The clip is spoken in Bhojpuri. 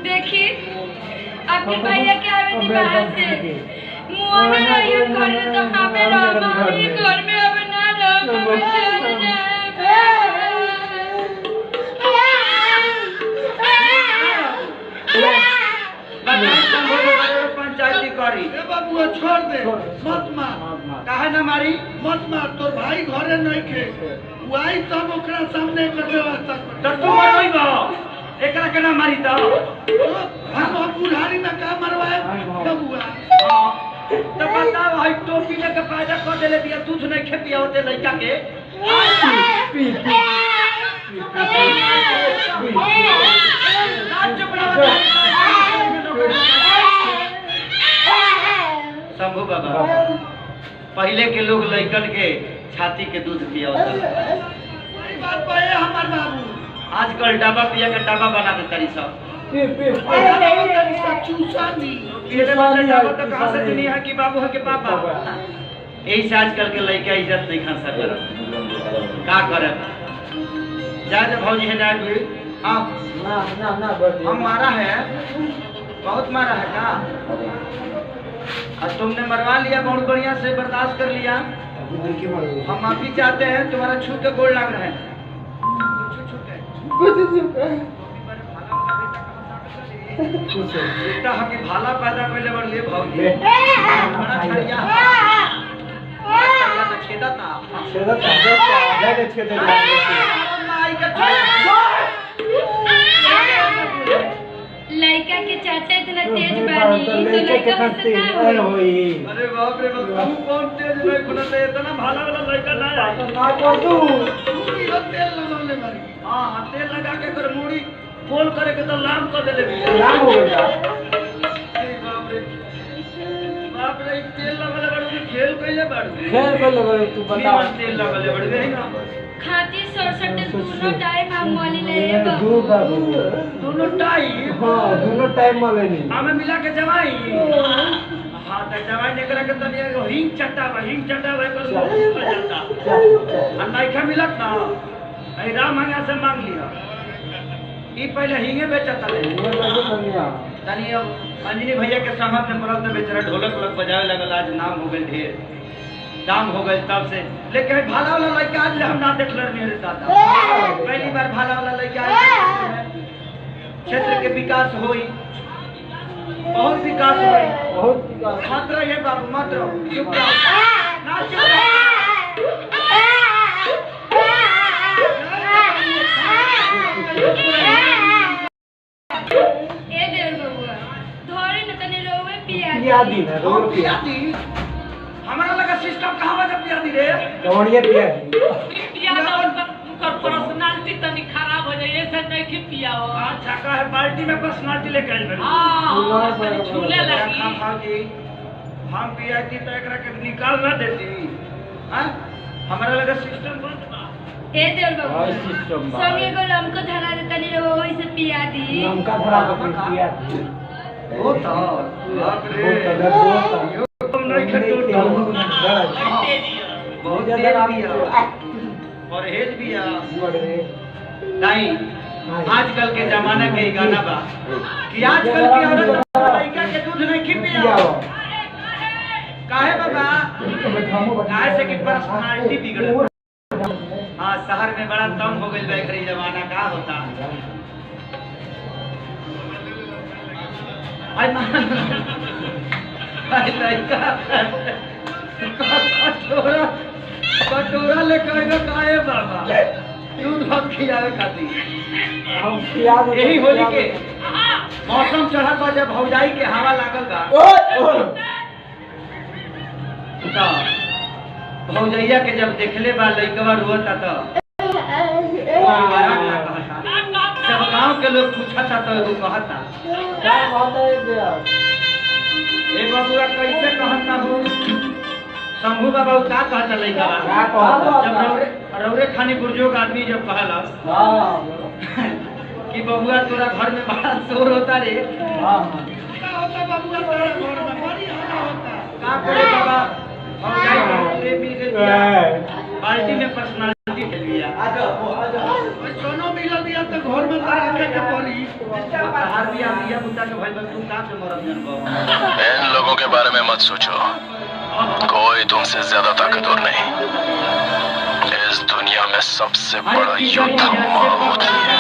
देखी आपके भैया क्या आवे थी बाहर से मुंह में रहिए करे तो हमें हमारे घर में अब ना रहो पंचायती करी बाबू छोड़ दे मत मार काहे ना मारी मत मार तोर भाई घरे नहीं खे वही सब ओकरा सामने कर व्यवस्था कर तू मरई बा एकरा केना मारी त हम बुढ़ारी में का मरवाए बबुआ हां तो बताओ भाई टोपी लेके पैदा कर देले बिया दूध नहीं खेपिया होते लइका के शंभू बाबा पहले के लोग लइकन के छाती के दूध पिया होता बात पाए हमार बाबू आजकल डब्बा पिया के डब्बा बना दे तरी सब चूसा दी ये मतलब तो कहां से दुनिया है कि बाबू है के पापा यही से आजकल के लइका इज्जत नहीं खा सकत का करे जाए भौजी है ना कोई हां ना हम मारा है बहुत मारा है का और तुमने मरवा लिया बहुत बढ़िया से बर्दाश्त कर लिया हम माफी चाहते हैं तुम्हारा छू के गोड़ लग रहे हैं बेटा हकी भाला पैदा पहले बार ले भौजी बड़ा छड़िया ना छेदा जाके छेदा माई का लड़का के चाचा इतना तेज बानी तो लड़का कितना होई अरे बाप रे बाप तू कौन तेज है खुना से इतना भाला वाला लड़का ना है ना कर तू ये तेल लगाने मारी हां तेल लगा के कर मुड़ी खोल करे के तो लाम कर देले भी लाम हो गया बाप रे तेल लगाले बड़ खेल कइले बड़ खेल कइले तू बता तेल लगाले बड़ गई ना खाती सरसट दोनों टाइम हम मोली ले बाबू दोनों टाइम हां दोनों टाइम मोले नहीं हमें मिला के जवाई हां त जवाई ने करा के तनी हिंग चट्टा कर जाता अन्नाई खा मिलत ना ए राम मंगा से मांग लिया ई पहले हिंगे बेचता ले तनी अंजनी भैया के सामने में पड़ल त बेचारा ढोलक बजावे लगल आज नाम हो गेल ढेर दाम हो गए तब से लेकिन भाला वाला लड़का आज हम ना देख रहे दादा पहली बार भाला वाला लड़का क्षेत्र के विकास होई बहुत विकास होई मात्र ये बाबू मात्र चुप रहो ना चुप ए देवर बबुआ धोरे न तने रोवे पिया दी हमारा लगा सिस्टम कहां बजा पिया दी रे कौनिया पिया पिया तो कर पर्सनालिटी तनी खराब हो जाए ऐसा नहीं कि पिया हो। अच्छा का है पार्टी में पर्सनालिटी लेके आई बड़ी हाँ तनी छूले लगी। जी हम पिया थी तो एकरा के निकाल ना देती हां हमारा लगा सिस्टम बंद बा ए देवर बाबू हाय सिस्टम बा संगे को लमको धरा दे तनी रो होई से पिया दी। नमका धरा के पिया दी ओ तो बाप रे तुम नहीं खटो बहुत तेज पिया परहेज भी आ नहीं आजकल के जमाना के गाना बा कि आजकल की औरत लड़का के दूध नहीं खी पिया काहे बाबा काहे से कि पर्सनालिटी बिगड़ हां शहर में बड़ा कम हो गइल बा एकरी जमाना का होता आई लड़का कटोरा लेकर आएगा काहे बाबा दूध भात खिलावे खातिर हम पिया दे यही होली के मौसम चढ़ल बा जब भौजाई के हवा लागल बा तो भौजैया के जब देखले बा लइकवा रोता तो सब गांव के लोग पूछता तो वो कहता क्या बात है पिया ए बबुआ कैसे कहता हो शंभू बाबा का कहता लइका का कहता जब रौरे खानी बुजुर्ग आदमी जब कहलस हां कि बबुआ तोरा घर में बड़ा शोर होता रे हां का होता बबुआ तोरा घर में बड़ी हल्ला होता का करे बाबा हम जाई मिल गए पार्टी में पर्सनालिटी ले लिया सोनो मिल दिया तो घर में रखे के पड़ी बाहर भी आ दिया बुता के भाई तू का से मरम जनबो इन लोगों के बारे में मत सोचो कोई तुमसे ज्यादा ताकतवर नहीं इस दुनिया में सबसे बड़ा युद्ध मौत है